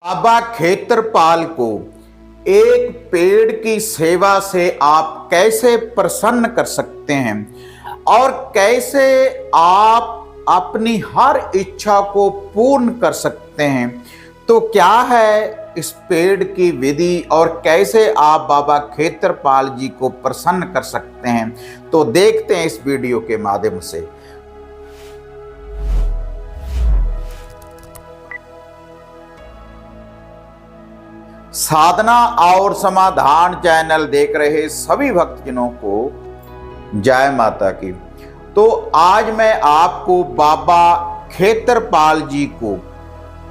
बाबा खेत्रपाल को एक पेड़ की सेवा से आप कैसे प्रसन्न कर सकते हैं और कैसे आप अपनी हर इच्छा को पूर्ण कर सकते हैं। तो क्या है इस पेड़ की विधि और कैसे आप बाबा खेत्रपाल जी को प्रसन्न कर सकते हैं, तो देखते हैं इस वीडियो के माध्यम से। साधना और समाधान चैनल देख रहे सभी भक्तजनों को जय माता की। तो आज मैं आपको बाबा खेत्रपाल जी को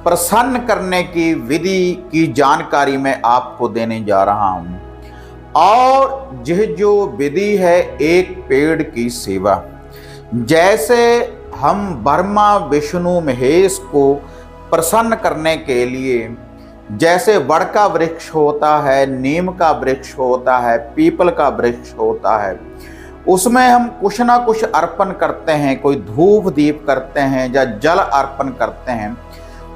प्रसन्न करने की विधि की जानकारी मैं आपको देने जा रहा हूं। और यह जो विधि है एक पेड़ की सेवा, जैसे हम ब्रह्मा विष्णु महेश को प्रसन्न करने के लिए जैसे वड़ का वृक्ष होता है, नीम का वृक्ष होता है, पीपल का वृक्ष होता है, उसमें हम कुछ ना कुछ अर्पण करते हैं, कोई धूप दीप करते हैं या जल अर्पण करते हैं।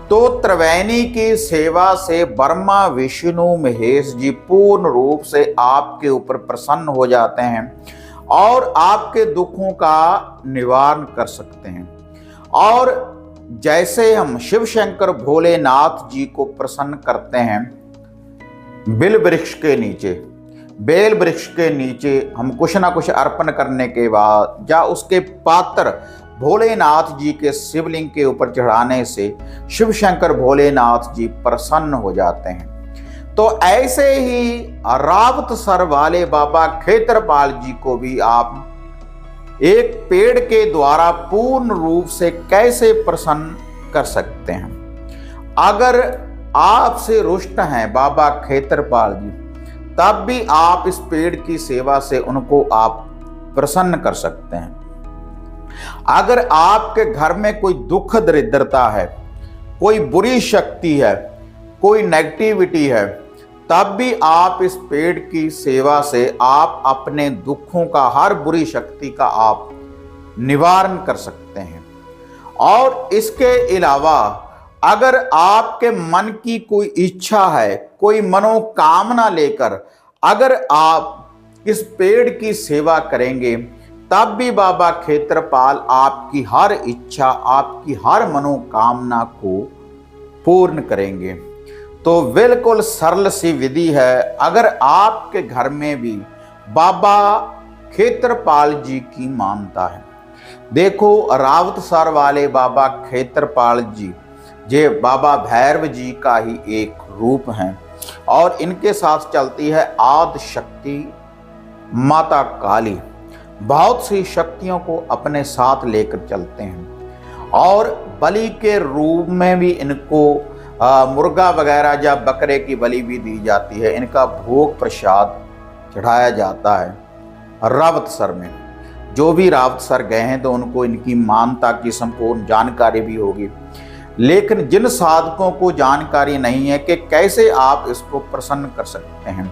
तो त्रिवेणी की सेवा से ब्रह्मा विष्णु महेश जी पूर्ण रूप से आपके ऊपर प्रसन्न हो जाते हैं और आपके दुखों का निवारण कर सकते हैं। और जैसे हम शिव शंकर भोलेनाथ जी को प्रसन्न करते हैं बेल वृक्ष के नीचे, बेल वृक्ष के नीचे हम कुछ ना कुछ अर्पण करने के बाद या उसके पात्र भोलेनाथ जी के शिवलिंग के ऊपर चढ़ाने से शिव शंकर भोलेनाथ जी प्रसन्न हो जाते हैं। तो ऐसे ही रावत सर वाले बाबा खेत्रपाल जी को भी आप एक पेड़ के द्वारा पूर्ण रूप से कैसे प्रसन्न कर सकते हैं। अगर आपसे रुष्ट हैं बाबा खेत्रपाल जी, तब भी आप इस पेड़ की सेवा से उनको आप प्रसन्न कर सकते हैं। अगर आपके घर में कोई दुख दरिद्रता है, कोई बुरी शक्ति है, कोई नेगेटिविटी है, तब भी आप इस पेड़ की सेवा से आप अपने दुखों का, हर बुरी शक्ति का आप निवारण कर सकते हैं। और इसके अलावा अगर आपके मन की कोई इच्छा है, कोई मनोकामना लेकर अगर आप इस पेड़ की सेवा करेंगे, तब भी बाबा खेत्रपाल आपकी हर इच्छा, आपकी हर मनोकामना को पूर्ण करेंगे। तो बिल्कुल सरल सी विधि है। अगर आपके घर में भी बाबा खेत्रपाल जी की मानता है, देखो रावत सर वाले बाबा खेत्रपाल जी ये बाबा भैरव जी का ही एक रूप हैं और इनके साथ चलती है आदि शक्ति माता काली। बहुत सी शक्तियों को अपने साथ लेकर चलते हैं और बलि के रूप में भी इनको मुर्गा वगैरह या बकरे की बलि भी दी जाती है। इनका भोग प्रसाद चढ़ाया जाता है रावत सर में। जो भी रावत सर गए हैं तो उनको इनकी मानता की संपूर्ण जानकारी भी होगी। लेकिन जिन साधकों को जानकारी नहीं है कि कैसे आप इसको प्रसन्न कर सकते हैं,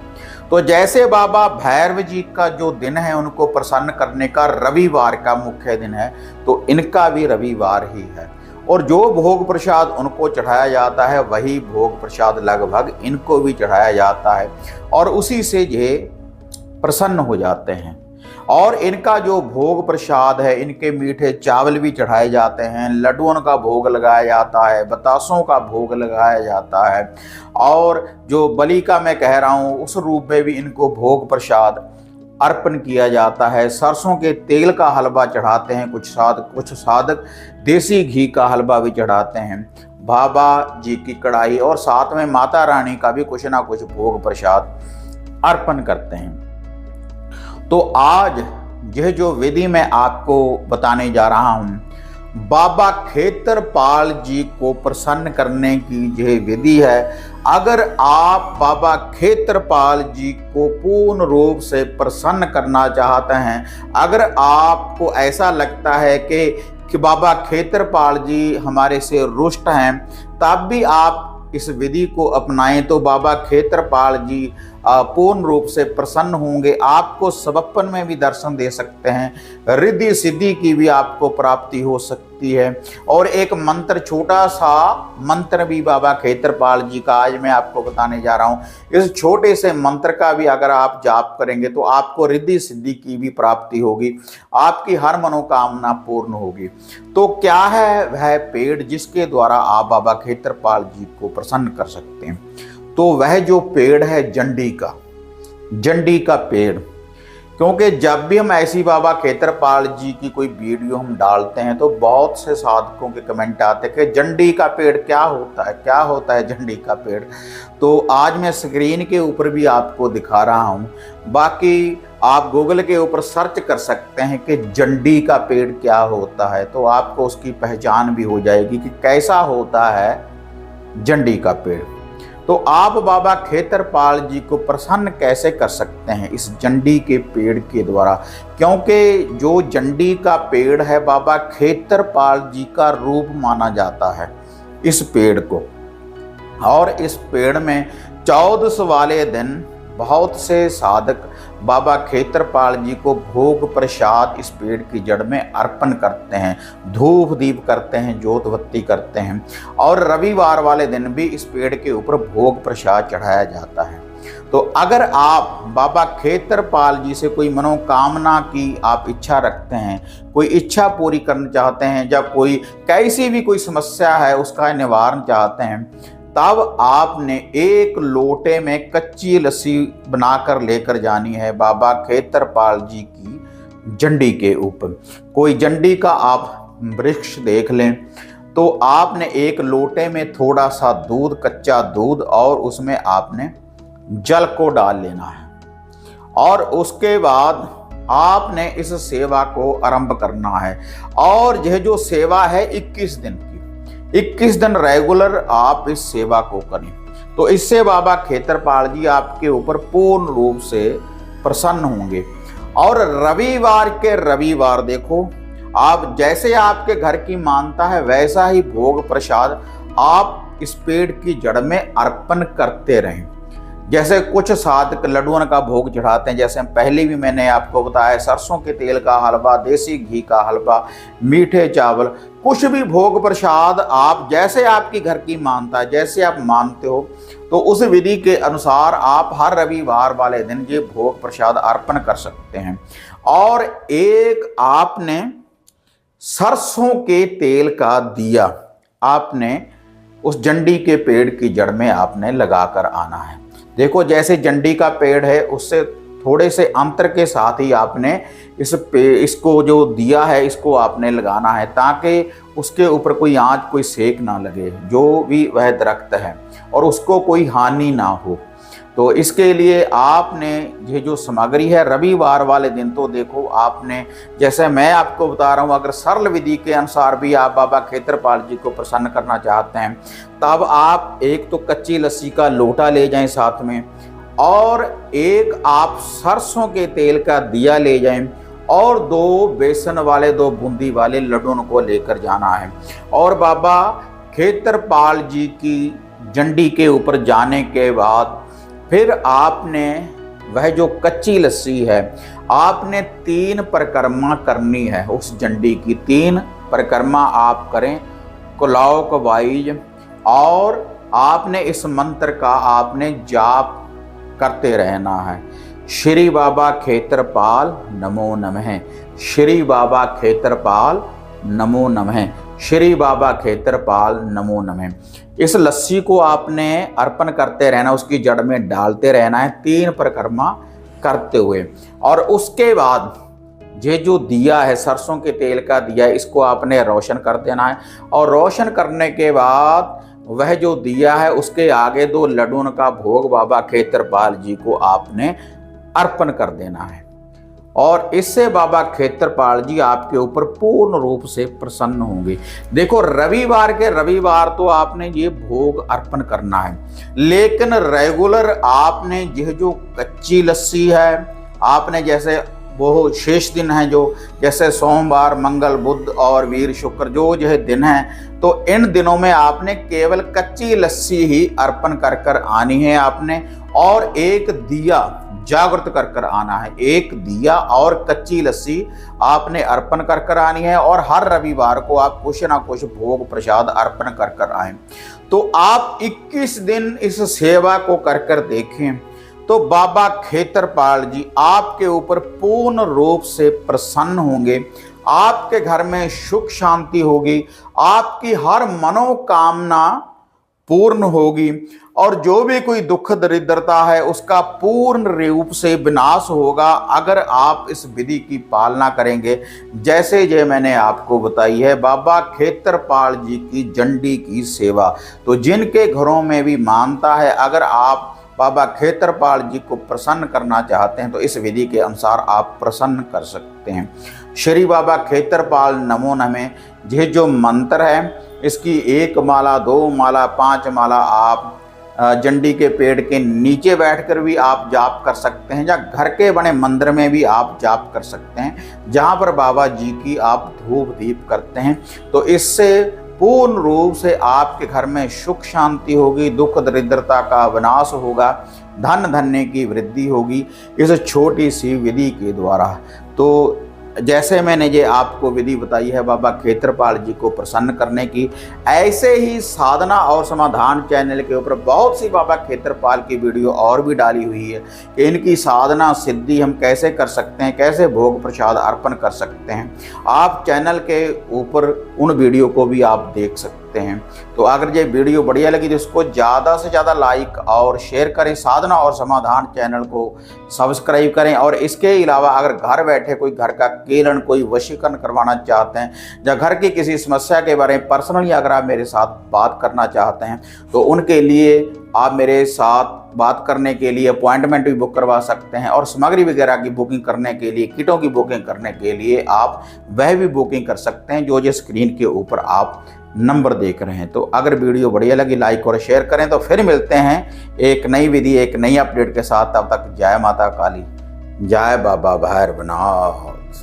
तो जैसे बाबा भैरव जी का जो दिन है उनको प्रसन्न करने का रविवार का मुख्य दिन है, तो इनका भी रविवार ही है। और जो भोग प्रसाद उनको चढ़ाया जाता है वही भोग प्रसाद लगभग इनको भी चढ़ाया जाता है और उसी से ये प्रसन्न हो जाते हैं। और इनका जो भोग प्रसाद है, इनके मीठे चावल भी चढ़ाए जाते हैं, लड्डुओं का भोग लगाया जाता है, बतासों का भोग लगाया जाता है। और जो बलि का मैं कह रहा हूँ उस रूप में भी इनको भोग प्रसाद अर्पण किया जाता है। सरसों के तेल का हलवा चढ़ाते हैं कुछ साधक देसी घी का हलवा भी चढ़ाते हैं, बाबा जी की कढ़ाई, और साथ में माता रानी का भी कुछ ना कुछ भोग प्रसाद अर्पण करते हैं। तो आज यह जो विधि मैं आपको बताने जा रहा हूं, बाबा खेत्रपाल जी को प्रसन्न करने की यह विधि है। अगर आप बाबा खेत्रपाल जी को पूर्ण रूप से प्रसन्न करना चाहते हैं, अगर आपको ऐसा लगता है कि बाबा खेत्रपाल जी हमारे से रुष्ट हैं, तब भी आप इस विधि को अपनाएं तो बाबा खेत्रपाल जी पूर्ण रूप से प्रसन्न होंगे। आपको सबप्पन में भी दर्शन दे सकते हैं, रिद्धि सिद्धि की भी आपको प्राप्ति हो सकती होती है। और एक मंत्र, छोटा सा मंत्र भी बाबा खेतरपाल जी का आज मैं आपको बताने जा रहा हूँ। इस छोटे से मंत्र का भी अगर आप जाप करेंगे तो आपको रिद्धि सिद्धि की भी प्राप्ति होगी, आपकी हर मनोकामना पूर्ण होगी। तो क्या है वह पेड़ जिसके द्वारा आप बाबा खेतरपाल जी को प्रसन्न कर सकते हैं? तो वह जो पेड़ है जंडी का पेड़। क्योंकि जब भी हम ऐसी बाबा खेतरपाल जी की कोई वीडियो हम डालते हैं तो बहुत से साधकों के कमेंट आते हैं कि जंडी का पेड़ क्या होता है जंडी का पेड़। तो आज मैं स्क्रीन के ऊपर भी आपको दिखा रहा हूँ, बाकी आप गूगल के ऊपर सर्च कर सकते हैं कि जंडी का पेड़ क्या होता है, तो आपको उसकी पहचान भी हो जाएगी कि कैसा होता है जंडी का पेड़। तो आप बाबा खेतरपाल जी को प्रसन्न कैसे कर सकते हैं इस जंडी के पेड़ के द्वारा? क्योंकि जो जंडी का पेड़ है बाबा खेतरपाल जी का रूप माना जाता है इस पेड़ को। और इस पेड़ में 14 वाले दिन बहुत से साधक बाबा खेतरपाल जी को भोग प्रसाद इस पेड़ की जड़ में अर्पण करते हैं, धूप दीप करते हैं, जोत बत्ती करते हैं। और रविवार वाले दिन भी इस पेड़ के ऊपर भोग प्रसाद चढ़ाया जाता है। तो अगर आप बाबा खेतरपाल जी से कोई मनोकामना की आप इच्छा रखते हैं, कोई इच्छा पूरी करना चाहते हैं, जब कोई कैसी भी कोई समस्या है उसका निवारण चाहते हैं, तब आपने एक लोटे में कच्ची लस्सी बनाकर लेकर जानी है बाबा खेतरपाल जी की जंडी के ऊपर। कोई जंडी का आप वृक्ष देख लें, तो आपने एक लोटे में थोड़ा सा दूध, कच्चा दूध, और उसमें आपने जल को डाल लेना है। और उसके बाद आपने इस सेवा को आरंभ करना है। और यह जो सेवा है 21 दिन की, 21 दिन रेगुलर आप इस सेवा को करें, तो इससे बाबा खेतरपाल जी आपके ऊपर पूर्ण रूप से प्रसन्न होंगे। और रविवार के रविवार देखो, आप जैसे आपके घर की मानता है वैसा ही भोग प्रसाद आप इस पेड़ की जड़ में अर्पण करते रहें। जैसे कुछ साधक लड्डुओं का भोग चढ़ाते हैं, जैसे पहले भी मैंने आपको बताया, सरसों के तेल का हलवा, देसी घी का हलवा, मीठे चावल, कुछ भी भोग प्रसाद आप जैसे आपकी घर की मानता है, जैसे आप मानते हो, तो उस विधि के अनुसार आप हर रविवार वाले दिन ये भोग प्रसाद अर्पण कर सकते हैं। और एक आपने सरसों के तेल का दिया आपने उस जंडी के पेड़ की जड़ में आपने लगाकर आना है। देखो, जैसे जंडी का पेड़ है उससे थोड़े से अंतर के साथ ही आपने इसको जो दिया है इसको आपने लगाना है, ताकि उसके ऊपर कोई आंच, कोई सेक ना लगे, जो भी वह दरख्त है, और उसको कोई हानि ना हो। तो इसके लिए आपने ये जो सामग्री है रविवार वाले दिन, तो देखो आपने, जैसे मैं आपको बता रहा हूँ, अगर सरल विधि के अनुसार भी आप बाबा खेतरपाल जी को प्रसन्न करना चाहते हैं, तब आप एक तो कच्ची लस्सी का लोटा ले जाएं साथ में, और एक आप सरसों के तेल का दिया ले जाएं, और 2 बेसन वाले, 2 बूंदी वाले लड्डू को लेकर जाना है। और बाबा खेतरपाल जी की जंडी के ऊपर जाने के बाद फिर आपने वह जो कच्ची लस्सी है आपने 3 परिक्रमा करनी है। उस जंडी की 3 परिक्रमा आप करें क्लॉक वाइज, और आपने इस मंत्र का आपने जाप करते रहना है। श्री बाबा खेतरपाल नमो नमः, श्री बाबा खेतरपाल नमो नमः, श्री बाबा खेतरपाल नमो नमः। इस लस्सी को आपने अर्पण करते रहना, उसकी जड़ में डालते रहना है 3 परिक्रमा करते हुए। और उसके बाद ये जो दिया है, सरसों के तेल का दिया है, इसको आपने रोशन कर देना है। और रोशन करने के बाद वह जो दिया है उसके आगे 2 लड्डू का भोग बाबा खेतरपाल जी को आपने अर्पण कर देना है। और इससे बाबा खेतरपाल जी आपके ऊपर पूर्ण रूप से प्रसन्न होंगे। देखो, रविवार के रविवार तो आपने ये भोग अर्पण करना है, लेकिन रेगुलर आपने यह जो कच्ची लस्सी है आपने, जैसे वो शेष दिन है जो, जैसे सोमवार, मंगल, बुध और वीर, शुक्र, जो यह दिन है, तो इन दिनों में आपने केवल कच्ची लस्सी ही अर्पण कर आनी है आपने। और एक दिया जागृत कर कर आना है। एक दिया और कच्ची लस्सी आपने अर्पण कर कर आनी है और हर रविवार को आप कुछ ना कुछ भोग प्रसाद अर्पण कर कर आए। तो आप 21 दिन इस सेवा को कर कर देखें तो बाबा खेतरपाल जी आपके ऊपर पूर्ण रूप से प्रसन्न होंगे। आपके घर में सुख शांति होगी, आपकी हर मनोकामना पूर्ण होगी और जो भी कोई दुख दरिद्रता है उसका पूर्ण रूप से विनाश होगा अगर आप इस विधि की पालना करेंगे। जैसे जो मैंने आपको बताई है बाबा खेतरपाल जी की जंडी की सेवा, तो जिनके घरों में भी मानता है, अगर आप बाबा खेतरपाल जी को प्रसन्न करना चाहते हैं तो इस विधि के अनुसार आप प्रसन्न कर सकते हैं। श्री बाबा खेतरपाल नमो नमः ये जो मंत्र है इसकी 1 माला 2 माला 5 माला आप जंडी के पेड़ के नीचे बैठकर भी आप जाप कर सकते हैं, या घर के बने मंदिर में भी आप जाप कर सकते हैं जहाँ पर बाबा जी की आप धूप दीप करते हैं। तो इससे पूर्ण रूप से आपके घर में सुख शांति होगी, दुख दरिद्रता का विनाश होगा, धन धन्य की वृद्धि होगी इस छोटी सी विधि के द्वारा। तो जैसे मैंने ये आपको विधि बताई है बाबा खेतरपाल जी को प्रसन्न करने की, ऐसे ही साधना और समाधान चैनल के ऊपर बहुत सी बाबा खेतरपाल की वीडियो और भी डाली हुई है कि इनकी साधना सिद्धि हम कैसे कर सकते हैं, कैसे भोग प्रसाद अर्पण कर सकते हैं। आप चैनल के ऊपर उन वीडियो को भी आप देख सकते हैं। तो अगर ये वीडियो बढ़िया लगी तो इसको ज़्यादा से ज़्यादा लाइक और शेयर करें, साधना और समाधान चैनल को सब्सक्राइब करें। और इसके अलावा अगर घर बैठे कोई घर का केलन, कोई वशीकरण करवाना चाहते हैं या घर की किसी समस्या के बारे में पर्सनली अगर आप मेरे साथ बात करना चाहते हैं तो उनके लिए आप मेरे साथ बात करने के लिए अपॉइंटमेंट भी बुक करवा सकते हैं। और सामग्री वगैरह की बुकिंग करने के लिए, किटों की बुकिंग करने के लिए आप वह भी बुकिंग कर सकते हैं जो स्क्रीन के ऊपर आप नंबर देख रहे हैं। तो अगर वीडियो बढ़िया लगी लाइक और शेयर करें। तो फिर मिलते हैं एक नई विधि, एक नई अपडेट के साथ। तब तक जय माता काली, जय बाबा भैरवनाथ।